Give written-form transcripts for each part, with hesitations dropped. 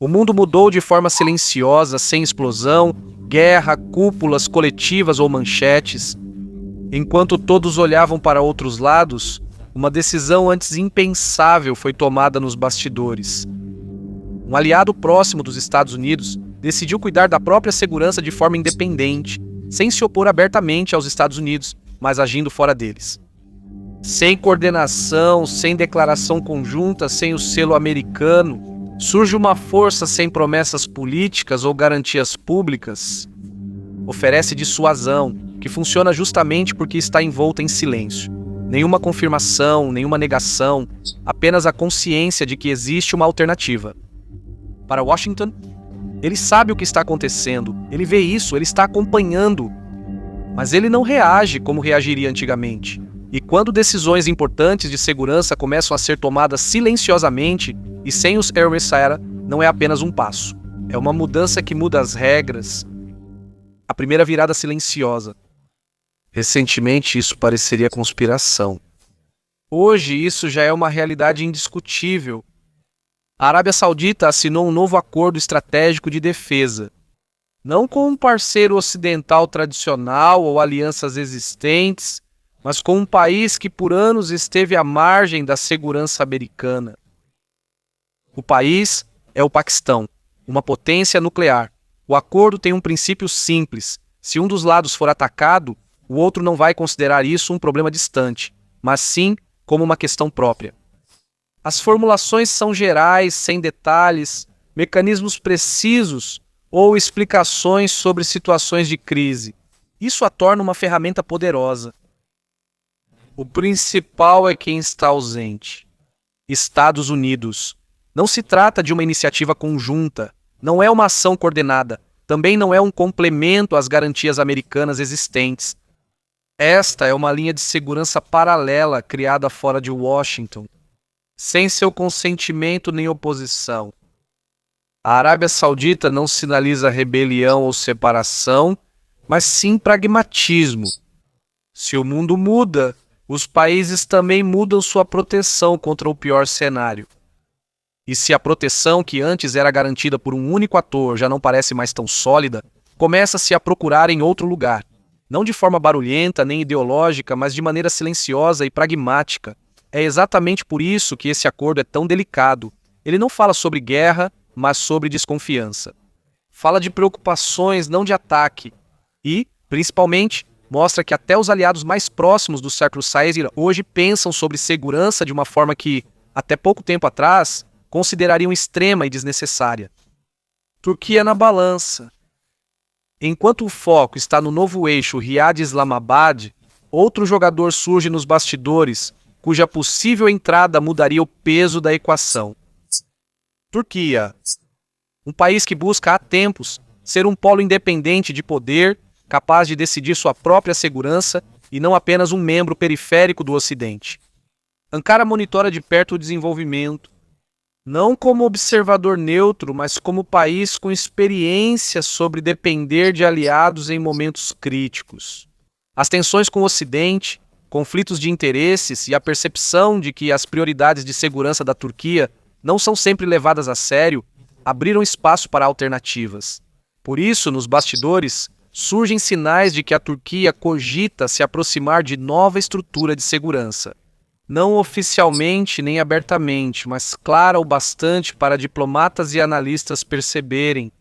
O mundo mudou de forma silenciosa, sem explosão, guerra, cúpulas coletivas ou manchetes. Enquanto todos olhavam para outros lados, uma decisão antes impensável foi tomada nos bastidores. Um aliado próximo dos Estados Unidos decidiu cuidar da própria segurança de forma independente, sem se opor abertamente aos Estados Unidos, mas agindo fora deles. Sem coordenação, sem declaração conjunta, sem o selo americano, surge uma força sem promessas políticas ou garantias públicas. Oferece dissuasão, que funciona justamente porque está envolta em silêncio. Nenhuma confirmação, nenhuma negação, apenas a consciência de que existe uma alternativa. Para Washington, ele sabe o que está acontecendo, ele vê isso, ele está acompanhando. Mas ele não reage como reagiria antigamente. E quando decisões importantes de segurança começam a ser tomadas silenciosamente e sem os Air Messiah, não é apenas um passo. É uma mudança que muda as regras. A primeira virada silenciosa. Recentemente isso pareceria conspiração. Hoje isso já é uma realidade indiscutível. A Arábia Saudita assinou um novo acordo estratégico de defesa. Não com um parceiro ocidental tradicional ou alianças existentes, mas com um país que por anos esteve à margem da segurança americana. O país é o Paquistão, uma potência nuclear. O acordo tem um princípio simples. Se um dos lados for atacado, o outro não vai considerar isso um problema distante, mas sim como uma questão própria. As formulações são gerais, sem detalhes, mecanismos precisos ou explicações sobre situações de crise. Isso a torna uma ferramenta poderosa. O principal é quem está ausente. Estados Unidos. Não se trata de uma iniciativa conjunta, não é uma ação coordenada, também não é um complemento às garantias americanas existentes. Esta é uma linha de segurança paralela criada fora de Washington, sem seu consentimento nem oposição. A Arábia Saudita não sinaliza rebelião ou separação, mas sim pragmatismo. Se o mundo muda, os países também mudam sua proteção contra o pior cenário. E se a proteção que antes era garantida por um único ator já não parece mais tão sólida, começa-se a procurar em outro lugar. Não de forma barulhenta nem ideológica, mas de maneira silenciosa e pragmática. É exatamente por isso que esse acordo é tão delicado. Ele não fala sobre guerra, mas sobre desconfiança. Fala de preocupações, não de ataque. E, principalmente, mostra que até os aliados mais próximos do século XVI hoje pensam sobre segurança de uma forma que, até pouco tempo atrás, considerariam extrema e desnecessária. Turquia na balança. Enquanto o foco está no novo eixo Riad-Islamabad, outro jogador surge nos bastidores, cuja possível entrada mudaria o peso da equação. Turquia. Um país que busca há tempos ser um polo independente de poder, capaz de decidir sua própria segurança e não apenas um membro periférico do Ocidente. Ankara monitora de perto o desenvolvimento, não como observador neutro, mas como país com experiência sobre depender de aliados em momentos críticos. As tensões com o Ocidente, conflitos de interesses e a percepção de que as prioridades de segurança da Turquia não são sempre levadas a sério, abriram espaço para alternativas. Por isso, nos bastidores, surgem sinais de que a Turquia cogita se aproximar de nova estrutura de segurança. Não oficialmente nem abertamente, mas clara o bastante para diplomatas e analistas perceberem.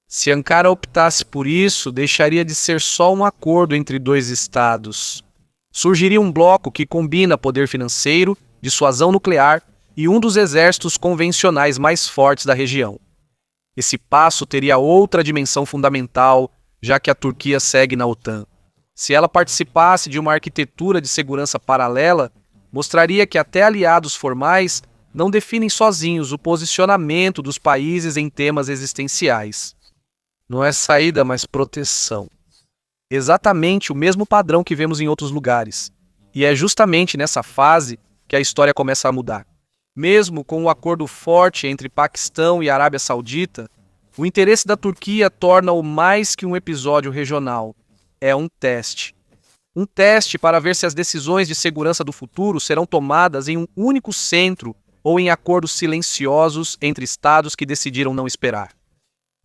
Se Ankara optasse por isso, deixaria de ser só um acordo entre dois estados. Surgiria um bloco que combina poder financeiro, dissuasão nuclear e um dos exércitos convencionais mais fortes da região. Esse passo teria outra dimensão fundamental, já que a Turquia segue na OTAN. Se ela participasse de uma arquitetura de segurança paralela, mostraria que até aliados formais não definem sozinhos o posicionamento dos países em temas existenciais. Não é saída, mas proteção. Exatamente o mesmo padrão que vemos em outros lugares. E é justamente nessa fase que a história começa a mudar. Mesmo com um acordo forte entre Paquistão e Arábia Saudita, o interesse da Turquia torna-o mais que um episódio regional. É um teste. Um teste para ver se as decisões de segurança do futuro serão tomadas em um único centro ou em acordos silenciosos entre estados que decidiram não esperar.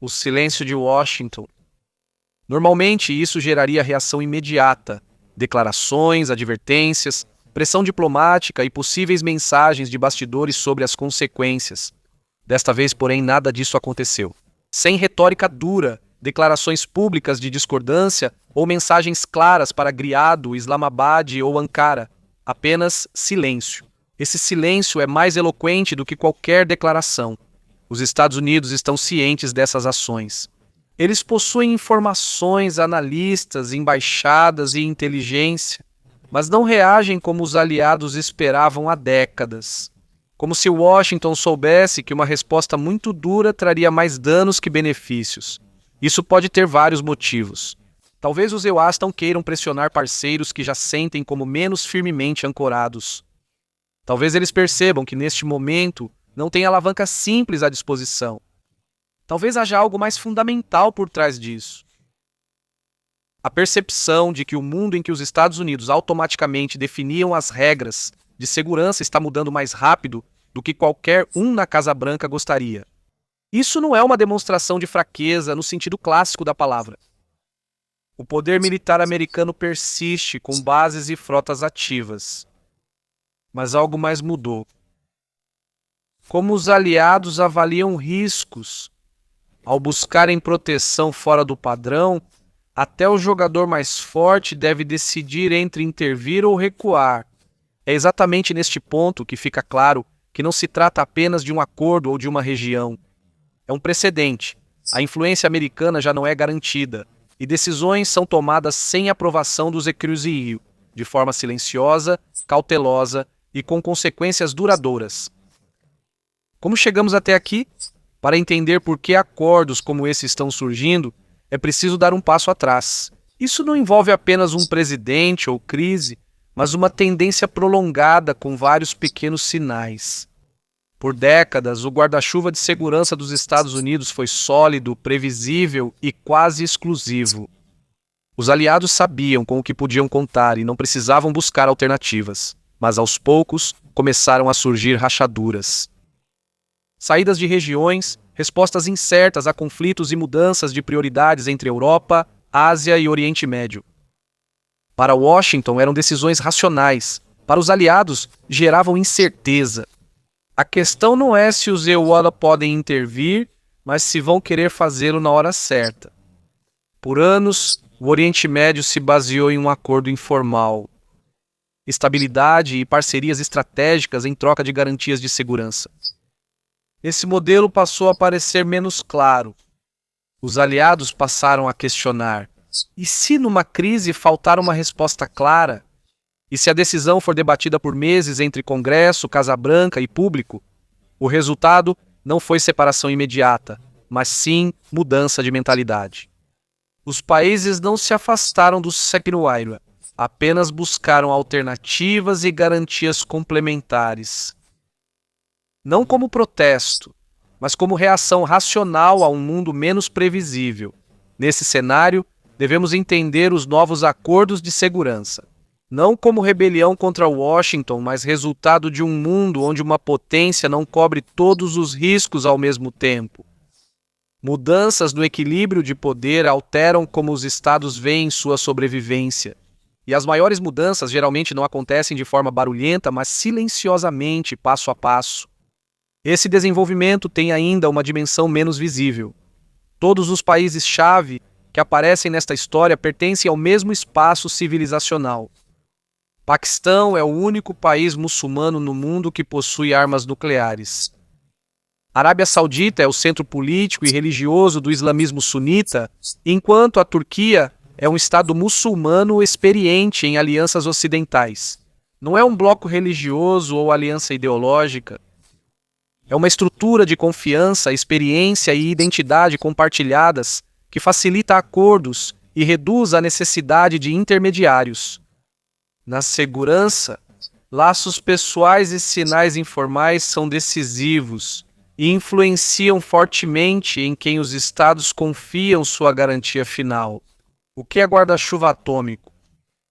O silêncio de Washington. Normalmente, isso geraria reação imediata, declarações, advertências, pressão diplomática e possíveis mensagens de bastidores sobre as consequências. Desta vez, porém, nada disso aconteceu. Sem retórica dura, declarações públicas de discordância ou mensagens claras para Riad, Islamabad ou Ankara. Apenas silêncio. Esse silêncio é mais eloquente do que qualquer declaração. Os Estados Unidos estão cientes dessas ações. Eles possuem informações, analistas, embaixadas e inteligência, mas não reagem como os aliados esperavam há décadas. Como se Washington soubesse que uma resposta muito dura traria mais danos que benefícios. Isso pode ter vários motivos. Talvez os EUAs não queiram pressionar parceiros que já sentem como menos firmemente ancorados. Talvez eles percebam que neste momento não tem alavanca simples à disposição. Talvez haja algo mais fundamental por trás disso. A percepção de que o mundo em que os Estados Unidos automaticamente definiam as regras de segurança está mudando mais rápido do que qualquer um na Casa Branca gostaria. Isso não é uma demonstração de fraqueza no sentido clássico da palavra. O poder militar americano persiste com bases e frotas ativas. Mas algo mais mudou. Como os aliados avaliam riscos, ao buscarem proteção fora do padrão, até o jogador mais forte deve decidir entre intervir ou recuar. É exatamente neste ponto que fica claro que não se trata apenas de um acordo ou de uma região. É um precedente. A influência americana já não é garantida, e decisões são tomadas sem aprovação dos Ecruzio, de forma silenciosa, cautelosa e com consequências duradouras. Como chegamos até aqui? Para entender por que acordos como esse estão surgindo, é preciso dar um passo atrás. Isso não envolve apenas um presidente ou crise, mas uma tendência prolongada com vários pequenos sinais. Por décadas, o guarda-chuva de segurança dos Estados Unidos foi sólido, previsível e quase exclusivo. Os aliados sabiam com o que podiam contar e não precisavam buscar alternativas, mas aos poucos começaram a surgir rachaduras. Saídas de regiões, respostas incertas a conflitos e mudanças de prioridades entre Europa, Ásia e Oriente Médio. Para Washington eram decisões racionais, para os aliados geravam incerteza. A questão não é se os EUA podem intervir, mas se vão querer fazê-lo na hora certa. Por anos, o Oriente Médio se baseou em um acordo informal. Estabilidade e parcerias estratégicas em troca de garantias de segurança. Esse modelo passou a parecer menos claro. Os aliados passaram a questionar: e se numa crise faltar uma resposta clara? E se a decisão for debatida por meses entre Congresso, Casa Branca e público? O resultado não foi separação imediata, mas sim mudança de mentalidade. Os países não se afastaram do Secnuaira, apenas buscaram alternativas e garantias complementares. Não como protesto, mas como reação racional a um mundo menos previsível. Nesse cenário, devemos entender os novos acordos de segurança, não como rebelião contra Washington, mas resultado de um mundo onde uma potência não cobre todos os riscos ao mesmo tempo. Mudanças no equilíbrio de poder alteram como os estados veem sua sobrevivência. E as maiores mudanças geralmente não acontecem de forma barulhenta, mas silenciosamente, passo a passo. Esse desenvolvimento tem ainda uma dimensão menos visível. Todos os países-chave que aparecem nesta história pertencem ao mesmo espaço civilizacional. Paquistão é o único país muçulmano no mundo que possui armas nucleares. Arábia Saudita é o centro político e religioso do islamismo sunita, enquanto a Turquia é um estado muçulmano experiente em alianças ocidentais. Não é um bloco religioso ou aliança ideológica. É uma estrutura de confiança, experiência e identidade compartilhadas que facilita acordos e reduz a necessidade de intermediários. Na segurança, laços pessoais e sinais informais são decisivos e influenciam fortemente em quem os estados confiam sua garantia final. O que é guarda-chuva atômico?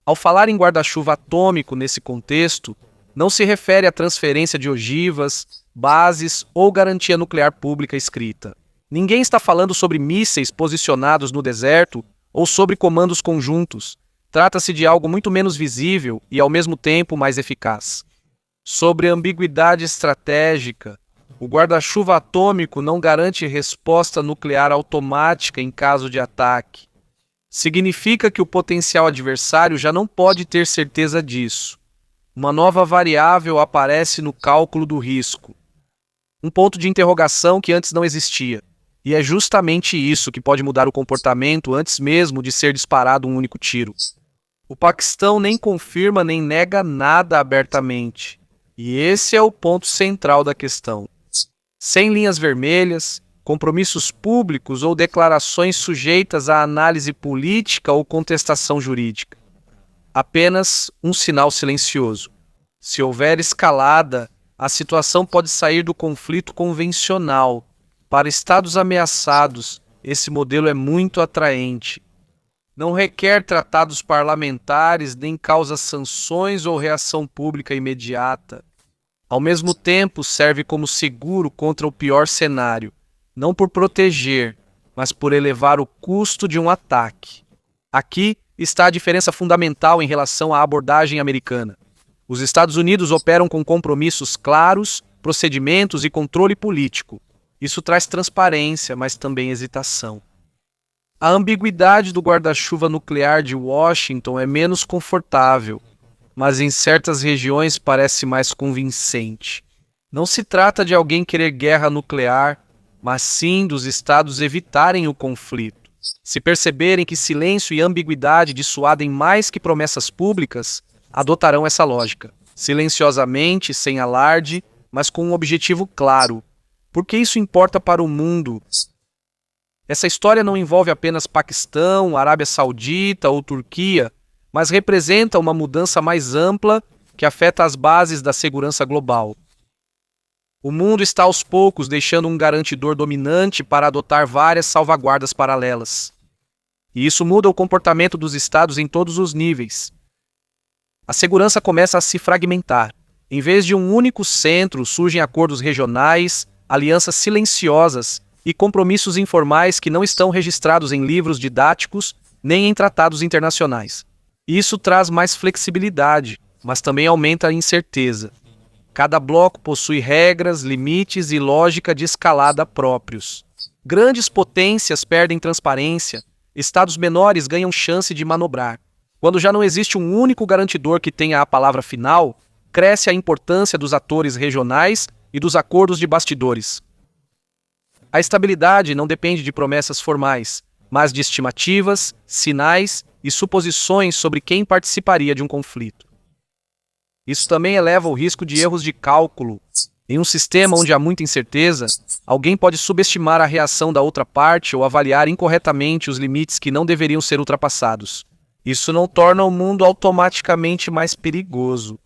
Ao falar em guarda-chuva atômico nesse contexto, não se refere à transferência de ogivas, bases ou garantia nuclear pública escrita. Ninguém está falando sobre mísseis posicionados no deserto ou sobre comandos conjuntos. Trata-se de algo muito menos visível e, ao mesmo tempo, mais eficaz. Sobre ambiguidade estratégica, o guarda-chuva atômico não garante resposta nuclear automática em caso de ataque. Significa que o potencial adversário já não pode ter certeza disso. Uma nova variável aparece no cálculo do risco. Um ponto de interrogação que antes não existia. E é justamente isso que pode mudar o comportamento antes mesmo de ser disparado um único tiro. O Paquistão nem confirma nem nega nada abertamente. E esse é o ponto central da questão. Sem linhas vermelhas, compromissos públicos ou declarações sujeitas à análise política ou contestação jurídica. Apenas um sinal silencioso. Se houver escalada, a situação pode sair do conflito convencional. Para estados ameaçados, esse modelo é muito atraente. Não requer tratados parlamentares, nem causa sanções ou reação pública imediata. Ao mesmo tempo, serve como seguro contra o pior cenário, não por proteger, mas por elevar o custo de um ataque. Aqui está a diferença fundamental em relação à abordagem americana. Os Estados Unidos operam com compromissos claros, procedimentos e controle político. Isso traz transparência, mas também hesitação. A ambiguidade do guarda-chuva nuclear de Washington é menos confortável, mas em certas regiões parece mais convincente. Não se trata de alguém querer guerra nuclear, mas sim dos estados evitarem o conflito. Se perceberem que silêncio e ambiguidade dissuadem mais que promessas públicas, adotarão essa lógica, silenciosamente, sem alarde, mas com um objetivo claro. Porque isso importa para o mundo. Essa história não envolve apenas Paquistão, Arábia Saudita ou Turquia, mas representa uma mudança mais ampla que afeta as bases da segurança global. O mundo está aos poucos deixando um garantidor dominante para adotar várias salvaguardas paralelas. E isso muda o comportamento dos estados em todos os níveis. A segurança começa a se fragmentar. Em vez de um único centro, surgem acordos regionais, alianças silenciosas e compromissos informais que não estão registrados em livros didáticos nem em tratados internacionais. Isso traz mais flexibilidade, mas também aumenta a incerteza. Cada bloco possui regras, limites e lógica de escalada próprios. Grandes potências perdem transparência, estados menores ganham chance de manobrar. Quando já não existe um único garantidor que tenha a palavra final, cresce a importância dos atores regionais e dos acordos de bastidores. A estabilidade não depende de promessas formais, mas de estimativas, sinais e suposições sobre quem participaria de um conflito. Isso também eleva o risco de erros de cálculo. Em um sistema onde há muita incerteza, alguém pode subestimar a reação da outra parte ou avaliar incorretamente os limites que não deveriam ser ultrapassados. Isso não torna o mundo automaticamente mais perigoso.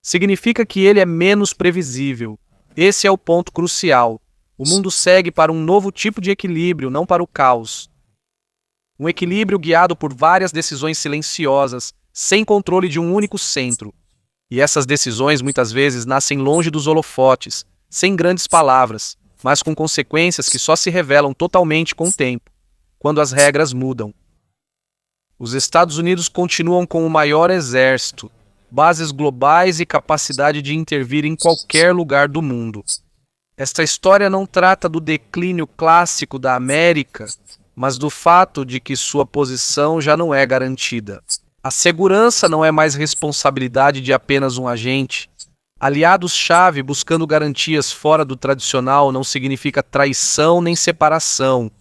Significa que ele é menos previsível. Esse é o ponto crucial. O mundo segue para um novo tipo de equilíbrio, não para o caos. Um equilíbrio guiado por várias decisões silenciosas, sem controle de um único centro. E essas decisões muitas vezes nascem longe dos holofotes, sem grandes palavras, mas com consequências que só se revelam totalmente com o tempo, quando as regras mudam. Os Estados Unidos continuam com o maior exército, bases globais e capacidade de intervir em qualquer lugar do mundo. Esta história não trata do declínio clássico da América, mas do fato de que sua posição já não é garantida. A segurança não é mais responsabilidade de apenas um agente. Aliados-chave buscando garantias fora do tradicional não significa traição nem separação.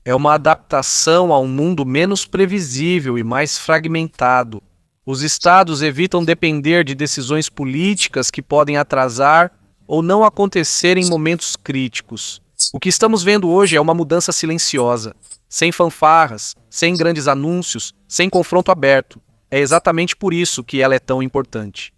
É uma adaptação a um mundo menos previsível e mais fragmentado. Os estados evitam depender de decisões políticas que podem atrasar ou não acontecer em momentos críticos. O que estamos vendo hoje é uma mudança silenciosa, sem fanfarras, sem grandes anúncios, sem confronto aberto. É exatamente por isso que ela é tão importante.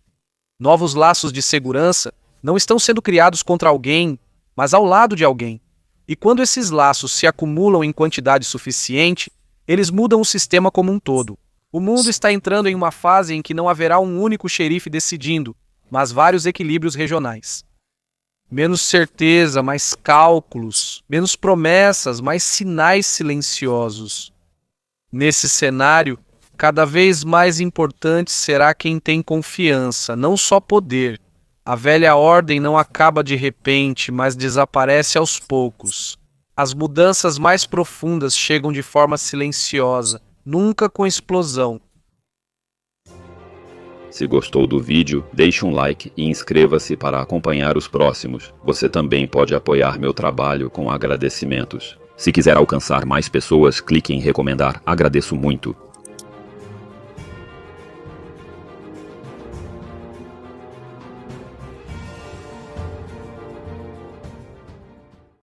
Novos laços de segurança não estão sendo criados contra alguém, mas ao lado de alguém. E quando esses laços se acumulam em quantidade suficiente, eles mudam o sistema como um todo. O mundo está entrando em uma fase em que não haverá um único xerife decidindo, mas vários equilíbrios regionais. Menos certeza, mais cálculos, menos promessas, mais sinais silenciosos. Nesse cenário, cada vez mais importante será quem tem confiança, não só poder. A velha ordem não acaba de repente, mas desaparece aos poucos. As mudanças mais profundas chegam de forma silenciosa, nunca com explosão. Se gostou do vídeo, deixe um like e inscreva-se para acompanhar os próximos. Você também pode apoiar meu trabalho com agradecimentos. Se quiser alcançar mais pessoas, clique em recomendar. Agradeço muito.